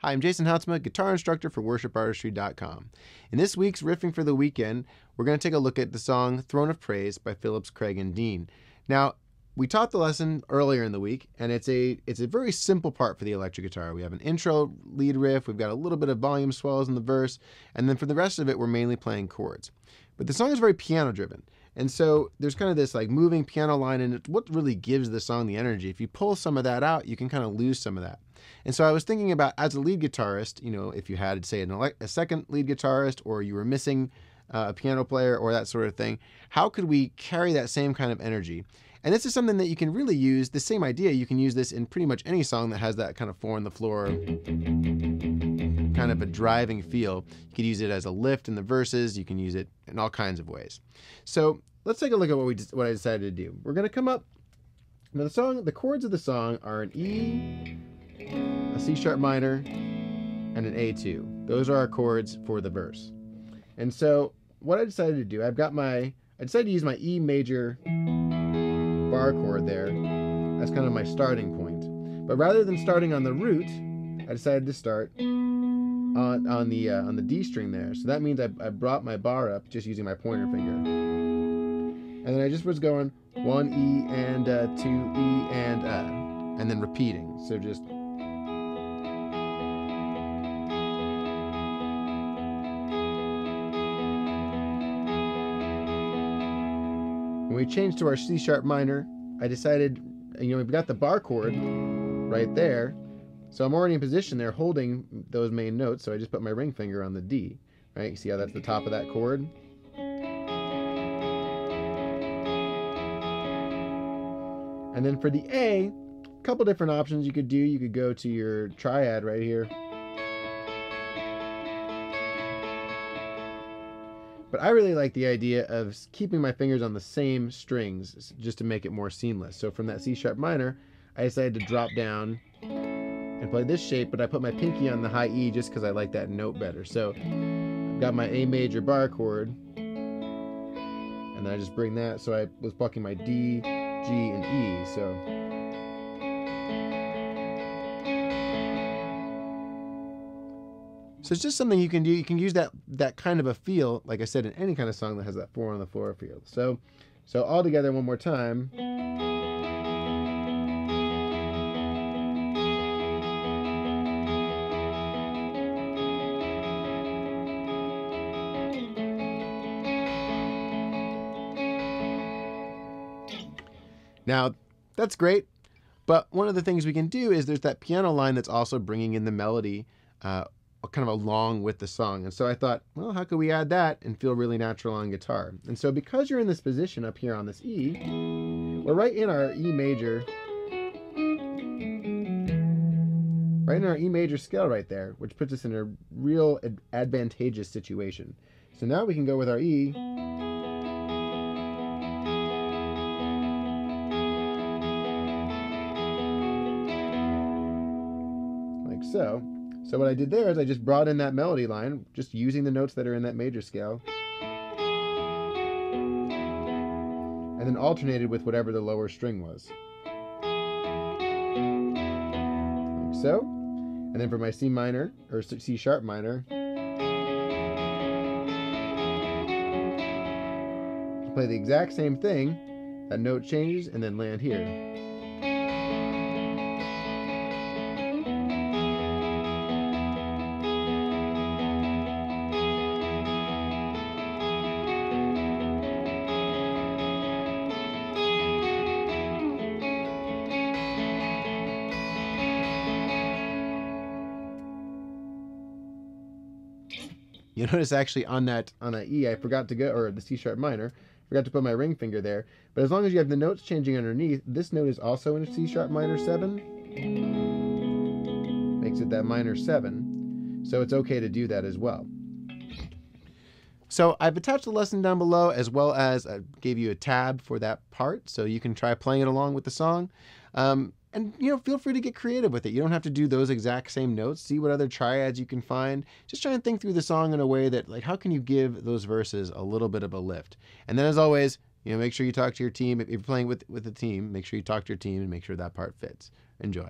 Hi, I'm Jason Houtsma, guitar instructor for worshipartistry.com. In this week's Riffing for the Weekend, we're going to take a look at the song Throne of Praise by Phillips, Craig, and Dean. Now, we taught the lesson earlier in the week, and it's a very simple part for the electric guitar. We have an intro lead riff, we've got a little bit of volume swells in the verse, and then for the rest of it, we're mainly playing chords. But the song is very piano-driven. And so there's kind of this like moving piano line, and it's what really gives the song the energy. If you pull some of that out, you can kind of lose some of that. And so I was thinking about, as a lead guitarist, you know, if you had, say, a second lead guitarist, or you were missing a piano player or that sort of thing, how could we carry that same kind of energy? And this is something that you can really use, the same idea, you can use this in pretty much any song that has that kind of 4-on-the-floor, kind of a driving feel. You could use it as a lift in the verses, you can use it in all kinds of ways. So let's take a look at what I decided to do. We're going to come up, now the chords of the song are an E, a C sharp minor, and an A2. Those are our chords for the verse. And so what I decided to do, I decided to use my E major bar chord there as kind of my starting point. But rather than starting on the root, I decided to start on the D string there. So that means I brought my bar up just using my pointer finger. And then I just was going 1 E and 2 E and then repeating. So just when we changed to our C sharp minor, I decided, you know, we've got the bar chord right there. So I'm already in position there holding those main notes. So I just put my ring finger on the D, right? You see how that's the top of that chord? And then for the A, a couple different options you could do. You could go to your triad right here. But I really like the idea of keeping my fingers on the same strings just to make it more seamless. So from that C sharp minor, I decided to drop down and play this shape, but I put my pinky on the high E just because I like that note better. So I've got my A major bar chord, and then I just bring that, so I was plucking my D, G, and E. So it's just something you can do. You can use that kind of a feel, like I said, in any kind of song that has that 4-on-the-floor feel. So all together one more time. Now, that's great, but one of the things we can do is there's that piano line that's also bringing in the melody kind of along with the song. And so I thought, well, how could we add that and feel really natural on guitar? And so because you're in this position up here on this E, we're right in our E major, scale right there, which puts us in a real advantageous situation. So now we can go with our E, like so. So what I did there is I just brought in that melody line, just using the notes that are in that major scale, and then alternated with whatever the lower string was. Like so. And then for my C minor, or C sharp minor, play the exact same thing, that note changes, and then land here. You notice actually on that E, I forgot to go, or the C sharp minor, forgot to put my ring finger there. But as long as you have the notes changing underneath, this note is also in a C sharp minor 7. Makes it that minor 7. So it's okay to do that as well. So I've attached the lesson down below, as well as I gave you a tab for that part, so you can try playing it along with the song. And, you know, feel free to get creative with it. You don't have to do those exact same notes. See what other triads you can find. Just try and think through the song in a way that, like, how can you give those verses a little bit of a lift? And then, as always, you know, make sure you talk to your team. If you're playing with a team, make sure you talk to your team and make sure that part fits. Enjoy.